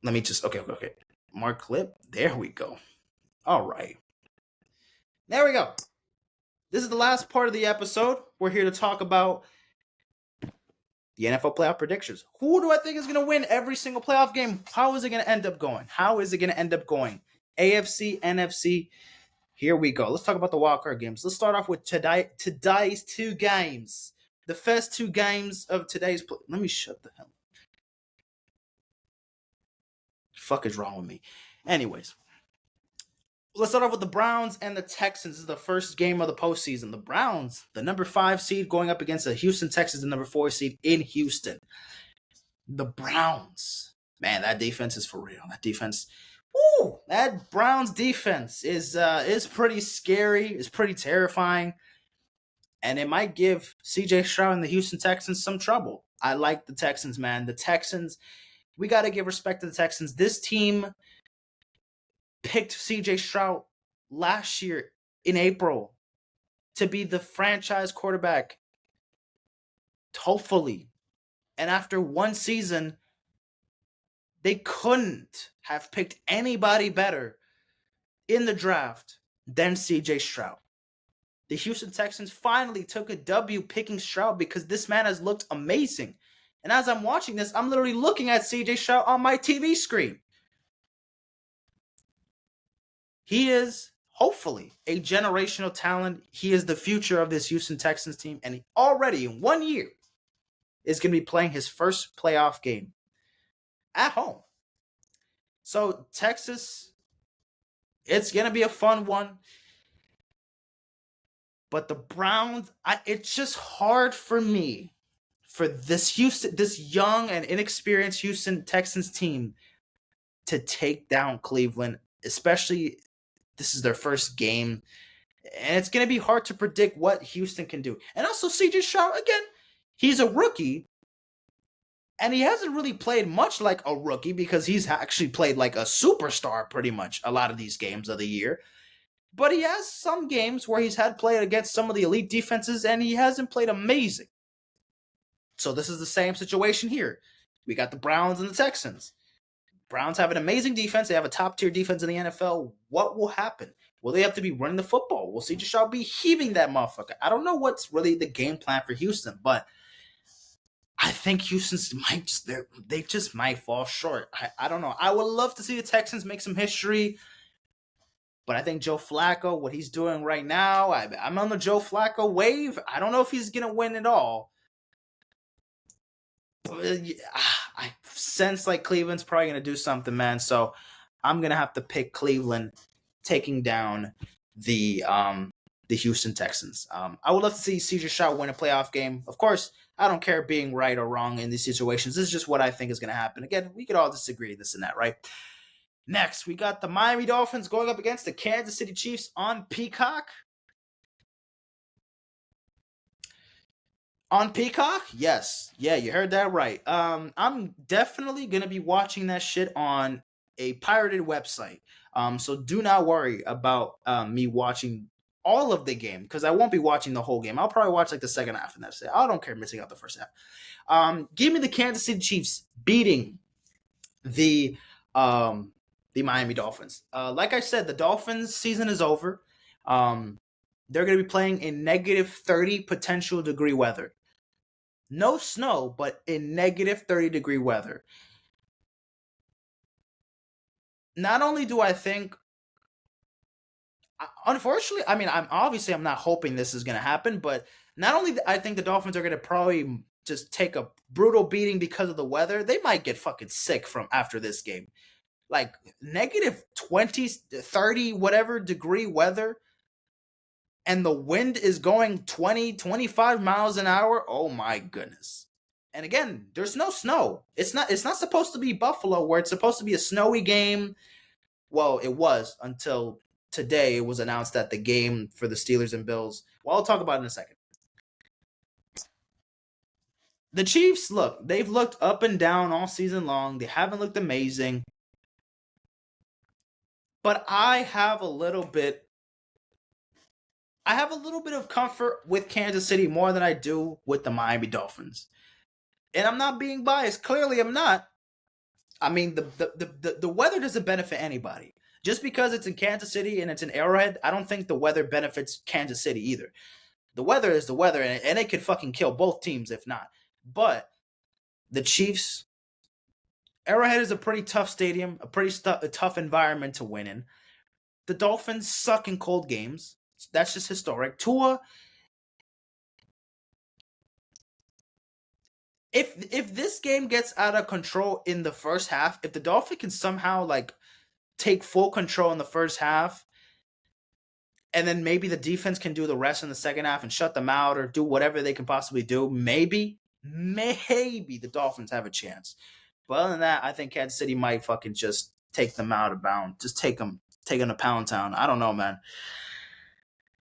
Let me just okay. Mark clip. There we go. All right. There we go. This is the last part of the episode. We're here to talk about the NFL playoff predictions. Who do I think is going to win every single playoff game? How is it going to end up going? How is it going to end up going? AFC, NFC. Here we go. Let's talk about the wildcard games. Let's start off with today's two games. The first two games of today's. Let me shut the hell. Fuck is wrong with me? Anyways, let's start off with the Browns and the Texans. This is the first game of the postseason. The Browns, the number 5 seed, going up against the Houston Texans, the number 4 seed in Houston. The Browns, man, that defense is for real. That defense, that Browns defense is pretty scary. It's pretty terrifying, and it might give C.J. Stroud and the Houston Texans some trouble. I like the Texans, man. The Texans, we got to give respect to the Texans. This team picked C.J. Stroud last year in April to be the franchise quarterback, hopefully. And after one season, they couldn't have picked anybody better in the draft than C.J. Stroud. The Houston Texans finally took a W picking Stroud because this man has looked amazing. And as I'm watching this, I'm literally looking at C.J. Stroud on my TV screen. He is, hopefully, a generational talent. He is the future of this Houston Texans team. And he already, in 1 year, is going to be playing his first playoff game at home. So, Texas, it's going to be a fun one. But the Browns, it's just hard for me for this young and inexperienced Houston Texans team to take down Cleveland, especially this is their first game. And it's going to be hard to predict what Houston can do. And also, C.J. Stroud, again, he's a rookie. And he hasn't really played much like a rookie because he's actually played like a superstar pretty much a lot of these games of the year. But he has some games where he's had played against some of the elite defenses and he hasn't played amazing. So this is the same situation here. We got the Browns and the Texans. Browns have an amazing defense. They have a top-tier defense in the NFL. What will happen? Will they have to be running the football? Will C.J. Stroud be heaving that motherfucker? I don't know what's really the game plan for Houston, but I think Houston's they just might fall short. I don't know. I would love to see the Texans make some history, but I think Joe Flacco, what he's doing right now, I'm on the Joe Flacco wave. I don't know if he's going to win it all. But I sense like Cleveland's probably going to do something, man. So I'm going to have to pick Cleveland taking down the Houston Texans. I would love to see C.J. Stroud win a playoff game. Of course, I don't care being right or wrong in these situations. This is just what I think is going to happen. Again, we could all disagree, this and that, right? Next, we got the Miami Dolphins going up against the Kansas City Chiefs on Peacock. On Peacock? Yes. Yeah, you heard that right. I'm definitely going to be watching that shit on a pirated website. So do not worry about me watching all of the game because I won't be watching the whole game. I'll probably watch like the second half and that's it. I don't care missing out the first half. Give me the Kansas City Chiefs beating the Miami Dolphins. Like I said, the Dolphins season is over. They're going to be playing in negative 30 potential degree weather. No snow, but in negative 30 degree weather. Not only do I think, unfortunately, I mean, I'm not hoping this is going to happen, but not only I think the Dolphins are going to probably just take a brutal beating because of the weather, they might get fucking sick from after this game. Like negative 20, 30, whatever degree weather, and the wind is going 20, 25 miles an hour. Oh my goodness. And again, there's no snow. It's not supposed to be Buffalo where it's supposed to be a snowy game. Well, it was until today it was announced that the game for the Steelers and Bills, well, I'll talk about it in a second. The Chiefs, look, they've looked up and down all season long. They haven't looked amazing. But I have a little bit of comfort with Kansas City more than I do with the Miami Dolphins. And I'm not being biased. Clearly, I'm not. I mean, the weather doesn't benefit anybody. Just because it's in Kansas City and it's in Arrowhead, I don't think the weather benefits Kansas City either. The weather is the weather, and it could fucking kill both teams if not. But the Chiefs, Arrowhead is a pretty tough stadium, a tough environment to win in. The Dolphins suck in cold games. That's just historic. Tua, if this game gets out of control in the first half, if the Dolphins can somehow like take full control in the first half, and then maybe the defense can do the rest in the second half and shut them out or do whatever they can possibly do, maybe the Dolphins have a chance. But other than that, I think Kansas City might fucking just take them out of bounds. Just take them to Pound Town. I don't know, man.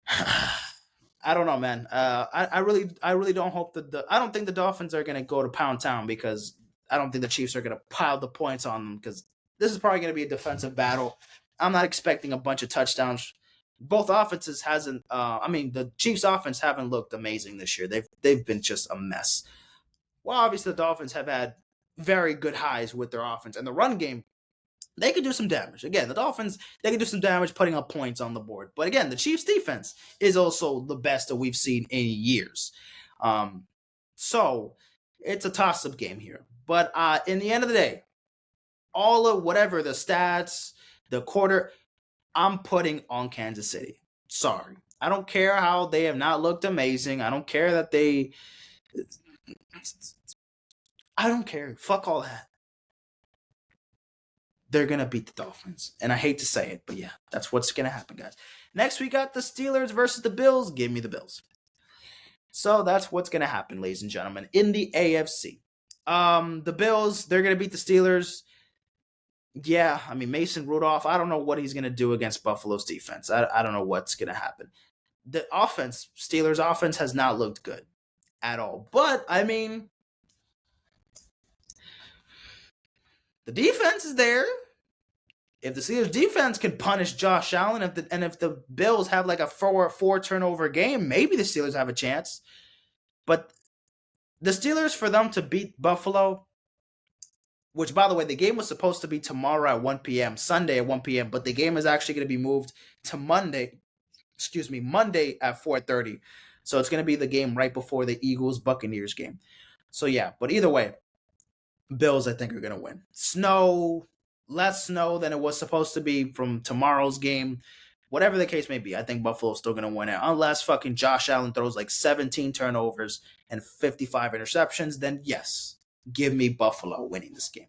I don't know, man. I really don't hope that I don't think the Dolphins are gonna go to Pound Town because I don't think the Chiefs are gonna pile the points on them because this is probably gonna be a defensive battle. I'm not expecting a bunch of touchdowns. Both offenses hasn't. I mean, the Chiefs' offense haven't looked amazing this year. They've been just a mess. Well, obviously the Dolphins have had very good highs with their offense and the run game. They could do some damage. Again, the Dolphins, they could do some damage putting up points on the board. But again, the Chiefs' defense is also the best that we've seen in years. So it's a toss-up game here. But in the end of the day, all of whatever the stats, the quarter, I'm putting on Kansas City. Sorry. I don't care how they have not looked amazing. I don't care that they. I don't care. Fuck all that. They're going to beat the Dolphins. And I hate to say it, but yeah, that's what's going to happen, guys. Next, we got the Steelers versus the Bills. Give me the Bills. So that's what's going to happen, ladies and gentlemen, in the AFC. The Bills, they're going to beat the Steelers. Yeah, I mean, Mason Rudolph, I don't know what he's going to do against Buffalo's defense. I don't know what's going to happen. The offense, Steelers' offense has not looked good at all. But, I mean, the defense is there. If the Steelers defense can punish Josh Allen, if the Bills have like a four turnover game, maybe the Steelers have a chance. But the Steelers, for them to beat Buffalo, which by the way, the game was supposed to be tomorrow at 1 p.m., Sunday at 1 p.m., but the game is actually going to be moved to Monday at 4:30. So it's going to be the game right before the Eagles-Buccaneers game. So yeah, but either way, Bills, I think, are going to win. Less snow than it was supposed to be from tomorrow's game. Whatever the case may be, I think Buffalo's still going to win it. Unless fucking Josh Allen throws like 17 turnovers and 55 interceptions, then yes, give me Buffalo winning this game.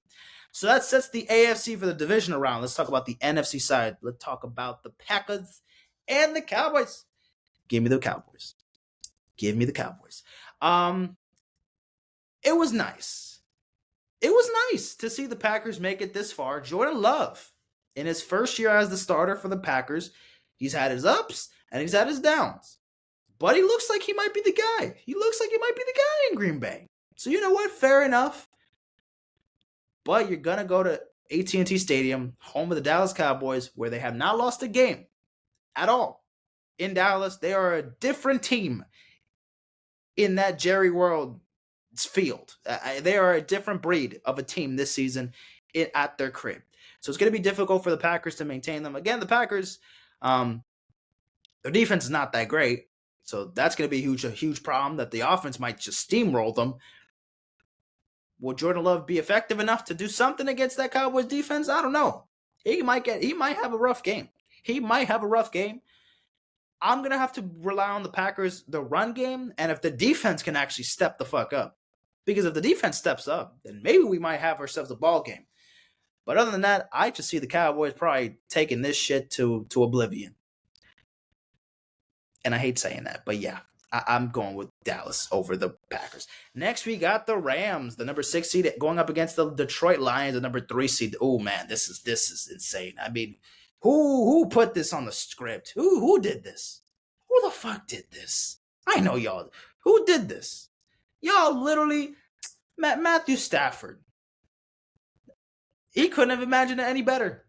So that sets the AFC for the divisional round. Let's talk about the NFC side. Let's talk about the Packers and the Cowboys. Give me the Cowboys. Give me the Cowboys. It was nice. It was nice to see the Packers make it this far. Jordan Love, in his first year as the starter for the Packers, he's had his ups and he's had his downs. But he looks like he might be the guy. He looks like he might be the guy in Green Bay. So you know what? Fair enough. But you're going to go to AT&T Stadium, home of the Dallas Cowboys, where they have not lost a game at all. In Dallas, they are a different team in that Jerry World field. They are a different breed of a team this season at their crib. So it's going to be difficult for the Packers to maintain them. Again, the Packers, their defense is not that great. So that's going to be a huge problem that the offense might just steamroll them. Will Jordan Love be effective enough to do something against that Cowboys defense? I don't know. He might have a rough game. I'm going to have to rely on the Packers, the run game, and if the defense can actually step the fuck up. Because if the defense steps up, then maybe we might have ourselves a ball game. But other than that, I just see the Cowboys probably taking this shit to oblivion. And I hate saying that, but yeah, I'm going with Dallas over the Packers. Next, we got the Rams, the number 6 seed, going up against the Detroit Lions, the number 3 seed. Oh man, this is insane. I mean, who put this on the script? Who did this? Who the fuck did this? I know y'all. Who did this? Y'all literally, Matthew Stafford. He couldn't have imagined it any better.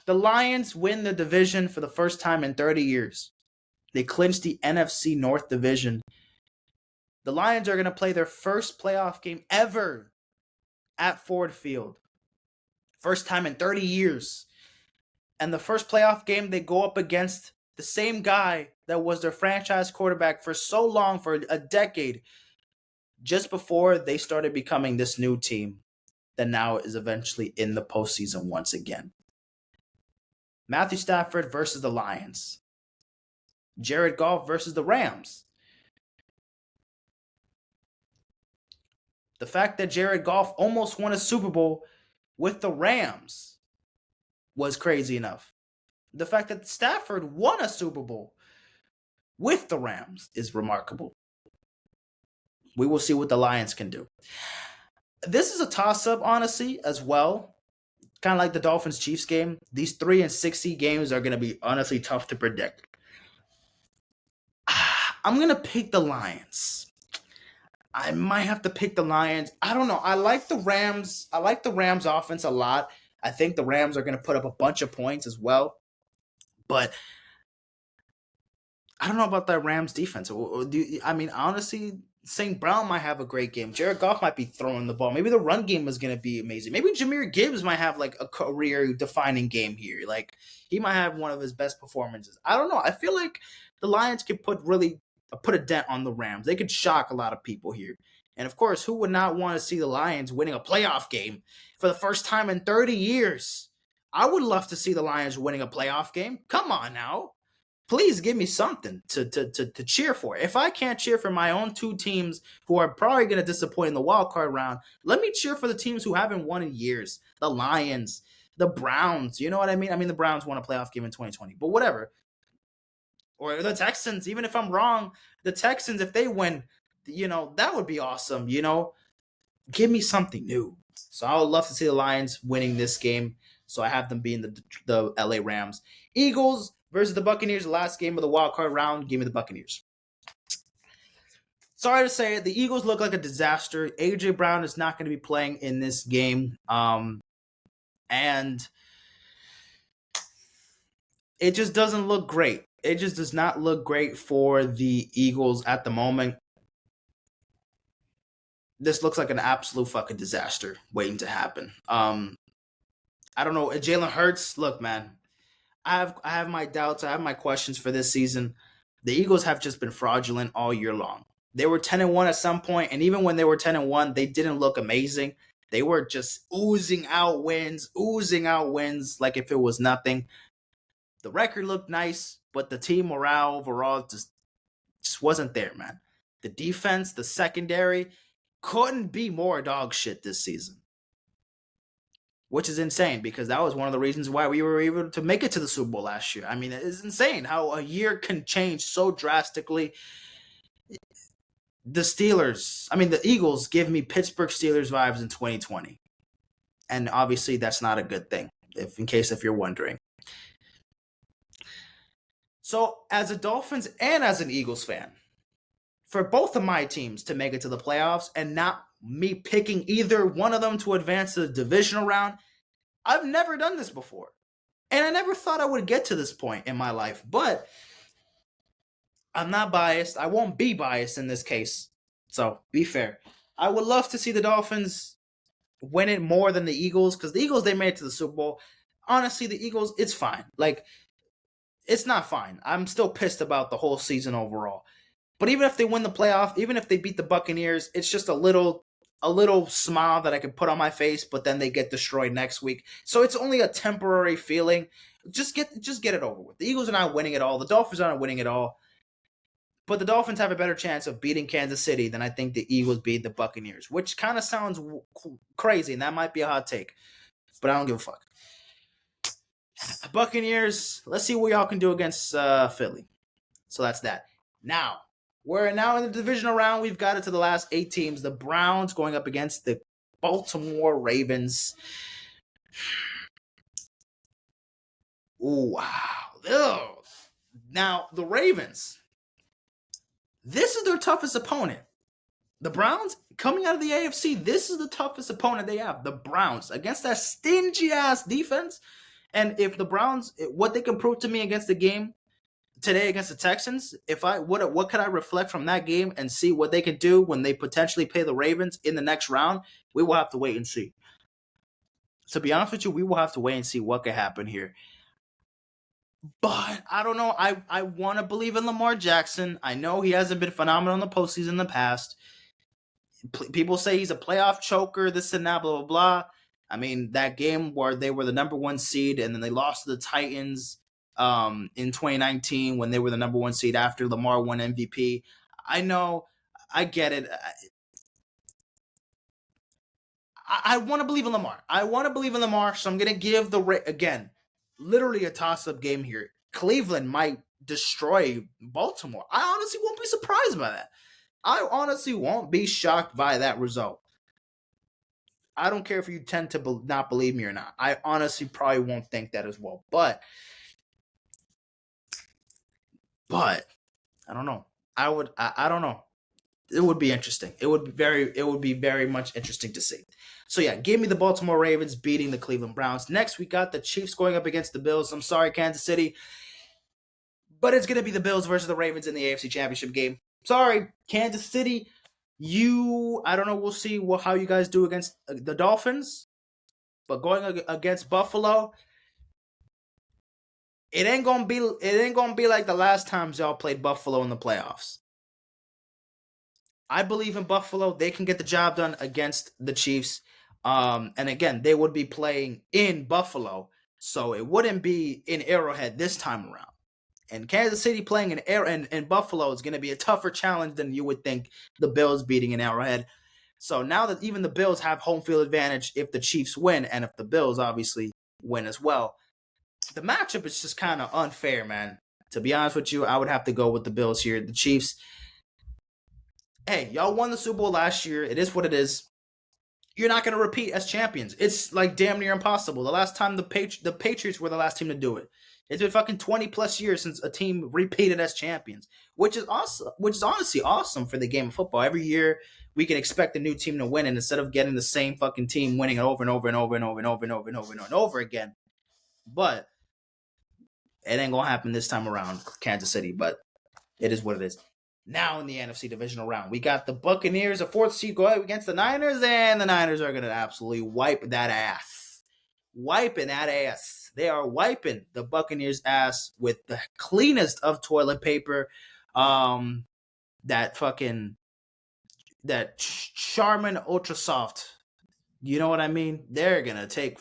The Lions win the division for the first time in 30 years. They clinched the NFC North division. The Lions are going to play their first playoff game ever at Ford Field. First time in 30 years. And the first playoff game, they go up against the same guy that was their franchise quarterback for so long, for a decade, just before they started becoming this new team that now is eventually in the postseason once again. Matthew Stafford versus the Lions. Jared Goff versus the Rams. The fact that Jared Goff almost won a Super Bowl with the Rams was crazy enough. The fact that Stafford won a Super Bowl with the Rams is remarkable. We will see what the Lions can do. This is a toss-up, honestly, as well. Kind of like the Dolphins-Chiefs game. These 3 and 6 seed games are going to be honestly tough to predict. I'm going to pick the Lions. I might have to pick the Lions. I don't know. I like the Rams. I like the Rams offense a lot. I think the Rams are going to put up a bunch of points as well. But I don't know about that Rams defense. I mean, honestly, St. Brown might have a great game. Jared Goff might be throwing the ball. Maybe the run game is going to be amazing. Maybe Jahmyr Gibbs might have like a career-defining game here. Like, he might have one of his best performances. I don't know. I feel like the Lions could put a dent on the Rams. They could shock a lot of people here. And of course, who would not want to see the Lions winning a playoff game for the first time in 30 years? I would love to see the Lions winning a playoff game. Come on now. Please give me something to cheer for. If I can't cheer for my own two teams who are probably going to disappoint in the wild card round, let me cheer for the teams who haven't won in years. The Lions, the Browns. You know what I mean? I mean, the Browns won a playoff game in 2020, but whatever. Or the Texans, even if I'm wrong, the Texans, if they win, that would be awesome. Give me something new. So I would love to see the Lions winning this game. So I have them being the LA Rams. Eagles versus the Buccaneers, the last game of the wild card round. Give me the Buccaneers. Sorry to say it, the Eagles look like a disaster. AJ Brown is not going to be playing in this game. And it just doesn't look great. It just does not look great for the Eagles at the moment. This looks like an absolute fucking disaster waiting to happen. I don't know. Jalen Hurts, look, man, I have my doubts. I have my questions for this season. The Eagles have just been fraudulent all year long. They were 10-1 at some point, and even when they were 10-1, they didn't look amazing. They were just oozing out wins like if it was nothing. The record looked nice, but the team morale overall just wasn't there, man. The defense, the secondary, couldn't be more dog shit this season. Which is insane because that was one of the reasons why we were able to make it to the Super Bowl last year. I mean, it's insane how a year can change so drastically. The Eagles give me Pittsburgh Steelers vibes in 2020. And obviously that's not a good thing, if you're wondering. So as a Dolphins and as an Eagles fan, for both of my teams to make it to the playoffs and not me picking either one of them to advance to the divisional round, I've never done this before. And I never thought I would get to this point in my life. But I'm not biased. I won't be biased in this case. So be fair. I would love to see the Dolphins win it more than the Eagles because the Eagles, they made it to the Super Bowl. Honestly, the Eagles, it's fine. Like, it's not fine. I'm still pissed about the whole season overall. But even if they win the playoff, even if they beat the Buccaneers, it's just a little smile that I can put on my face, but then they get destroyed next week. So it's only a temporary feeling. Just get it over with. The Eagles are not winning it all. The Dolphins are not winning it all. But the Dolphins have a better chance of beating Kansas City than I think the Eagles beat the Buccaneers, which kind of sounds crazy, and that might be a hot take. But I don't give a fuck. Buccaneers, let's see what y'all can do against Philly. So that's that. Now, we're now in the divisional round. We've got it to the last 8 teams. The Browns going up against the Baltimore Ravens. Ooh, wow. Ugh. Now, the Ravens, this is their toughest opponent. The Browns, coming out of the AFC, this is the toughest opponent they have. The Browns, against that stingy-ass defense. And if the Browns, what they can prove to me against the game, today against the Texans, if I what could I reflect from that game and see what they could do when they potentially play the Ravens in the next round? We will have to wait and see. To be honest with you, we will have to wait and see what could happen here. But I don't know. I want to believe in Lamar Jackson. I know he hasn't been phenomenal in the postseason in the past. People say he's a playoff choker, this and that, blah, blah, blah. I mean, that game where they were the number one seed and then they lost to the Titans in 2019 when they were the number one seed after Lamar won MVP. I know. I get it. I want to believe in Lamar. I want to believe in Lamar, so I'm going to give again, literally a toss-up game here. Cleveland might destroy Baltimore. I honestly won't be surprised by that. I honestly won't be shocked by that result. I don't care if you tend to not believe me or not. I honestly probably won't think that as well. But I don't know. I don't know. It would be interesting. It would be very much interesting to see. So yeah, give me the Baltimore Ravens beating the Cleveland Browns. Next, we got the Chiefs going up against the Bills. I'm sorry, Kansas City, but it's gonna be the Bills versus the Ravens in the AFC Championship game. Sorry, Kansas City. I don't know. We'll see how you guys do against the Dolphins, but going against Buffalo, it ain't gonna be like the last times y'all played Buffalo in the playoffs. I believe in Buffalo. They can get the job done against the Chiefs. And again, they would be playing in Buffalo, so it wouldn't be in Arrowhead this time around. And Kansas City playing in Buffalo is going to be a tougher challenge than you would think the Bills beating in Arrowhead. So now that even the Bills have home field advantage if the Chiefs win, and if the Bills obviously win as well, the matchup is just kind of unfair, man. To be honest with you, I would have to go with the Bills here. The Chiefs, hey, y'all won the Super Bowl last year. It is what it is. You're not going to repeat as champions. It's like damn near impossible. The last time the Patriots were the last team to do it. It's been fucking 20 plus years since a team repeated as champions, which is awesome. Which is honestly awesome for the game of football. Every year we can expect a new team to win, and instead of getting the same fucking team winning over and over and over and over and over and over and over and over again. But it ain't gonna happen this time around, Kansas City. But it is what it is. Now in the NFC divisional round, we got the Buccaneers, a fourth seed, go against the Niners, and the Niners are going to absolutely wipe that ass. Wiping that ass. They are wiping the Buccaneers' ass with the cleanest of toilet paper. That Charmin Ultra Soft. You know what I mean? They're going to take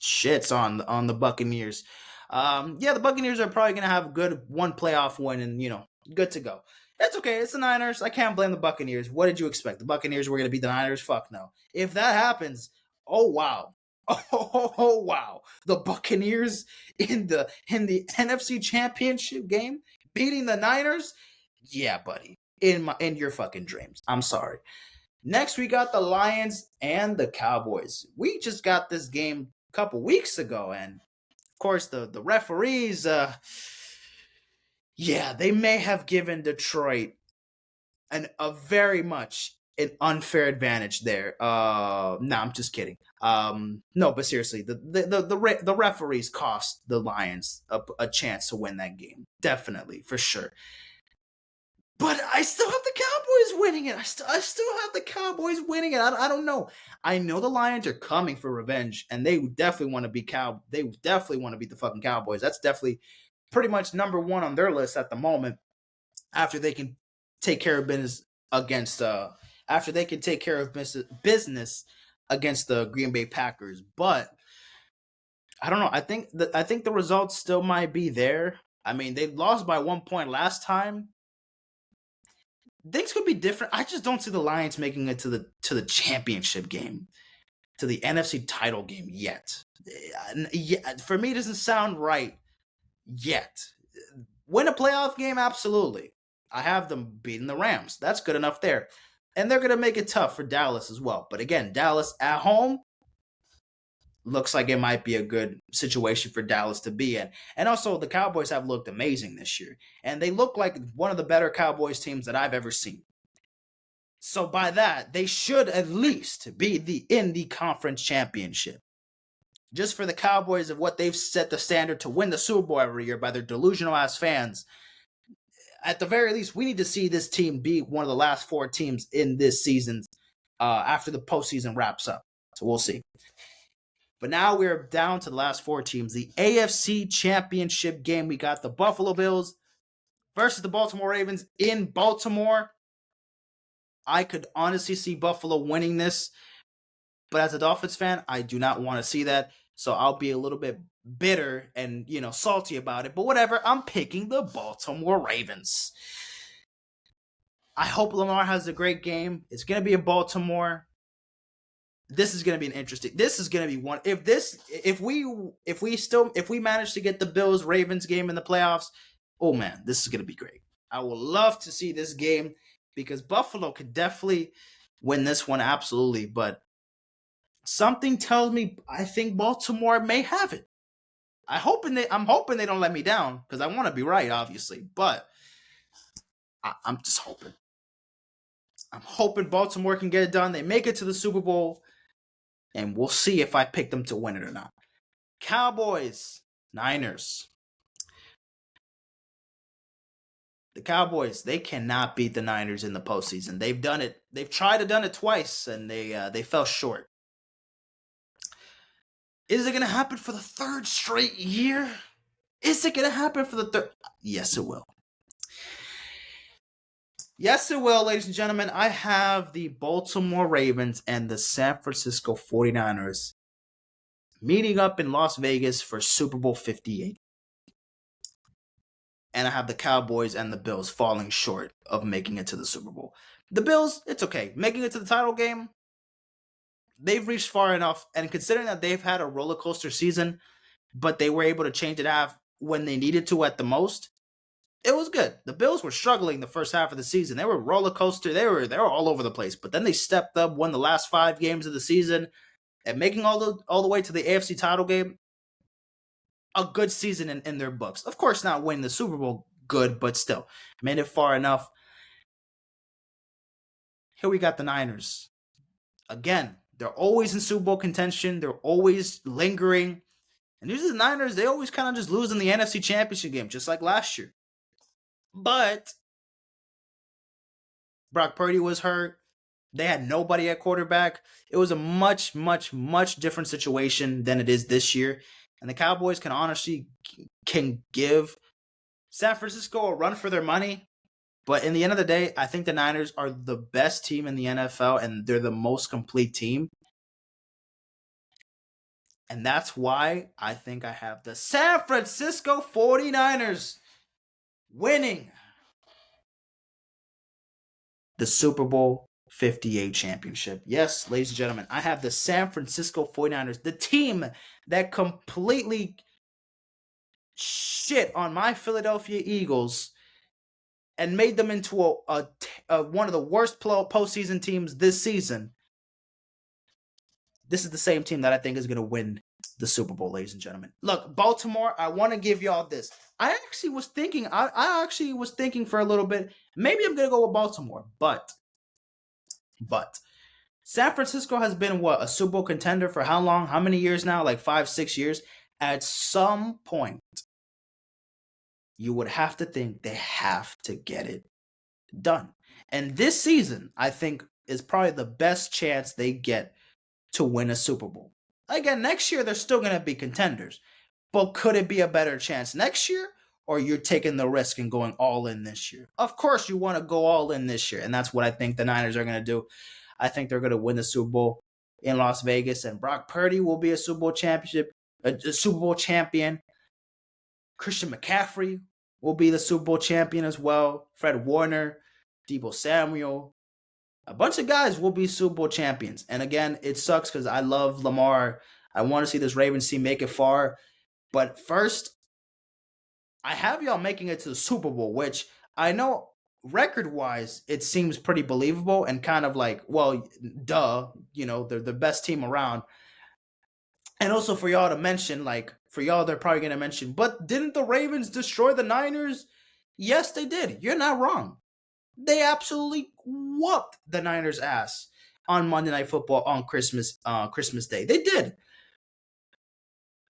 shits on the Buccaneers. The Buccaneers are probably going to have a good one playoff win and, good to go. It's okay. It's the Niners. I can't blame the Buccaneers. What did you expect? The Buccaneers were going to beat the Niners? Fuck no. If that happens, oh wow. Oh wow. The Buccaneers in the NFC Championship game beating the Niners? Yeah, buddy. In your fucking dreams. I'm sorry. Next we got the Lions and the Cowboys. We just got this game a couple weeks ago, and of course the referees they may have given Detroit a very much an unfair advantage there. No, I'm just kidding. No, but seriously, the referees cost the Lions a chance to win that game, definitely, for sure. But I still have the Cowboys winning it. I still have the Cowboys winning it. I don't know. I know the Lions are coming for revenge, and they definitely want to be They definitely want to beat the fucking Cowboys. That's definitely pretty much number one on their list at the moment. After they can take care of business against against the Green Bay Packers. But I don't know. I think the results still might be there. I mean, they lost by 1 point last time. Things could be different. I just don't see the Lions making it to the championship game, to the NFC title game yet. Yeah, for me, it doesn't sound right yet. Win a playoff game, absolutely. I have them beating the Rams. That's good enough there. And they're going to make it tough for Dallas as well. But again, Dallas at home looks like it might be a good situation for Dallas to be in. And also, the Cowboys have looked amazing this year. And they look like one of the better Cowboys teams that I've ever seen. So by that, they should at least be in the conference championship. Just for the Cowboys of what they've set the standard to win the Super Bowl every year by their delusional ass fans, at the very least, we need to see this team be one of the last 4 teams in this season after the postseason wraps up. So we'll see. But now we're down to the last 4 teams. The AFC Championship game, we got the Buffalo Bills versus the Baltimore Ravens in Baltimore. I could honestly see Buffalo winning this, but as a Dolphins fan, I do not want to see that. So I'll be a little bit bitter and, salty about it. But whatever, I'm picking the Baltimore Ravens. I hope Lamar has a great game. It's going to be in Baltimore. This is going to be an interesting. This is going to be one. If we manage to get the Bills Ravens game in the playoffs, oh man, this is going to be great. I would love to see this game because Buffalo could definitely win this one, absolutely. But something tells me I think Baltimore may have it. I'm hoping they don't let me down because I want to be right, obviously. But I'm just hoping. I'm hoping Baltimore can get it done. They make it to the Super Bowl, and we'll see if I pick them to win it or not. Cowboys, Niners. The Cowboys, they cannot beat the Niners in the postseason. They've done it. They've tried to done it twice, and they fell short. Is it going to happen for the 3rd straight year? Is it going to happen for the 3rd? Yes, it will. Yes, it will, ladies and gentlemen. I have the Baltimore Ravens and the San Francisco 49ers meeting up in Las Vegas for Super Bowl 58. And I have the Cowboys and the Bills falling short of making it to the Super Bowl. The Bills, it's okay. Making it to the title game, they've reached far enough. And considering that they've had a roller coaster season, but they were able to change it half when they needed to at the most, it was good. The Bills were struggling the first half of the season. They were roller coaster. They were all over the place. But then they stepped up, won the last 5 games of the season, and making all the way to the AFC title game. A good season in their books. Of course, not winning the Super Bowl good, but still made it far enough. Here we got the Niners. Again, they're always in Super Bowl contention. They're always lingering. And usually the Niners, they always kind of just lose in the NFC Championship game, just like last year. But Brock Purdy was hurt. They had nobody at quarterback. It was a much, much, much different situation than it is this year. And the Cowboys can give San Francisco a run for their money. But in the end of the day, I think the Niners are the best team in the NFL, and they're the most complete team. And that's why I think I have the San Francisco 49ers winning the Super Bowl 58 championship. Yes, ladies and gentlemen, I have the San Francisco 49ers, the team that completely shit on my Philadelphia Eagles and made them into one of the worst postseason teams this season. This is the same team that I think is going to win the Super Bowl, ladies and gentlemen. Look, Baltimore, I want to give y'all this. I actually was thinking for a little bit, maybe I'm going to go with Baltimore, but San Francisco has been a Super Bowl contender for how long? How many years now? Like 5-6 years. At some point, you would have to think they have to get it done. And this season, I think, is probably the best chance they get to win a Super Bowl. Again, next year, they're still going to be contenders. But could it be a better chance next year? Or you're taking the risk and going all in this year? Of course, you want to go all in this year. And that's what I think the Niners are going to do. I think they're going to win the Super Bowl in Las Vegas. And Brock Purdy will be a Super Bowl champion. Christian McCaffrey will be the Super Bowl champion as well. Fred Warner, Deebo Samuel. A bunch of guys will be Super Bowl champions. And again, it sucks because I love Lamar. I want to see this Ravens team make it far. But first, I have y'all making it to the Super Bowl, which I know record-wise, it seems pretty believable and kind of like, well, duh, they're the best team around. And also for y'all to mention, they're probably going to mention, but didn't the Ravens destroy the Niners? Yes, they did. You're not wrong. They absolutely whooped the Niners' ass on Monday Night Football on Christmas Day. They did.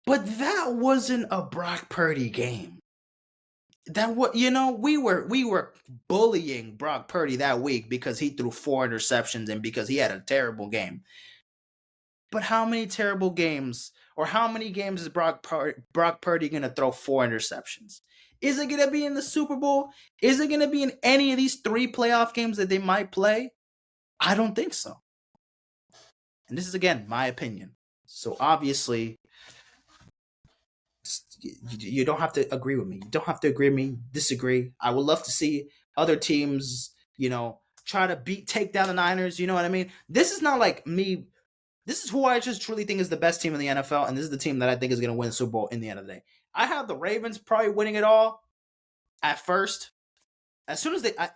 But that wasn't a Brock Purdy game. that what we were bullying Brock Purdy that week because he threw 4 interceptions and because he had a terrible game. But how many terrible games or how many games is Brock Purdy going to throw 4 interceptions? Is it going to be in the Super Bowl? Is it going to be in any of these 3 playoff games that they might play? I don't think so. And this is, again, my opinion. So obviously, you don't have to agree with me. You don't have to agree with me, disagree. I would love to see other teams, try to take down the Niners. You know what I mean? This is not like me. This is who I just truly think is the best team in the NFL, and this is the team that I think is going to win the Super Bowl in the end of the day. I have the Ravens probably winning it all at first. As soon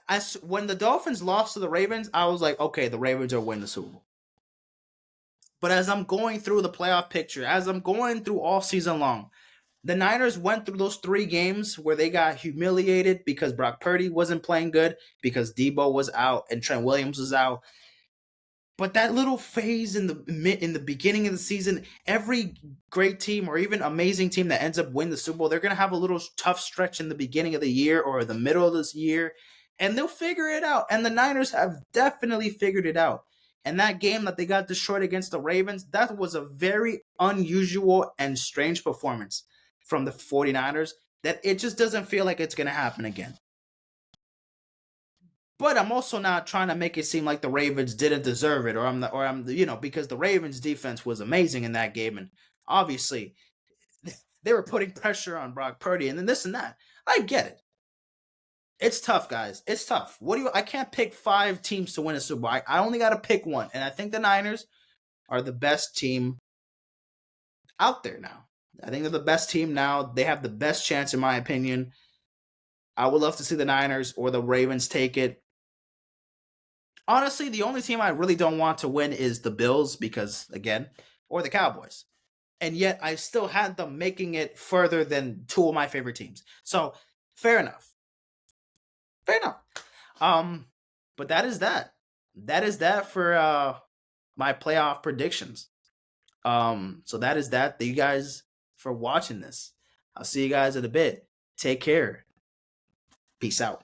as when the Dolphins lost to the Ravens, I was like, okay, the Ravens are winning the Super Bowl. But as I'm going through the playoff picture, as I'm going through all season long, the Niners went through those 3 games where they got humiliated because Brock Purdy wasn't playing good, because Debo was out and Trent Williams was out. But that little phase in the beginning of the season, every great team or even amazing team that ends up winning the Super Bowl, they're going to have a little tough stretch in the beginning of the year or the middle of this year, and they'll figure it out. And the Niners have definitely figured it out. And that game that they got destroyed against the Ravens, that was a very unusual and strange performance from the 49ers that it just doesn't feel like it's going to happen again. But I'm also not trying to make it seem like the Ravens didn't deserve it, because the Ravens defense was amazing in that game, and obviously they were putting pressure on Brock Purdy, and then this and that. I get it. It's tough, guys. It's tough. I can't pick 5 teams to win a Super Bowl. I only got to pick one, and I think the Niners are the best team out there now. I think they're the best team now. They have the best chance, in my opinion. I would love to see the Niners or the Ravens take it. Honestly, the only team I really don't want to win is the Bills or the Cowboys. And yet I still had them making it further than 2 of my favorite teams. So, fair enough. Fair enough. But that is that. That is that for my playoff predictions. So that is that. Thank you guys for watching this. I'll see you guys in a bit. Take care. Peace out.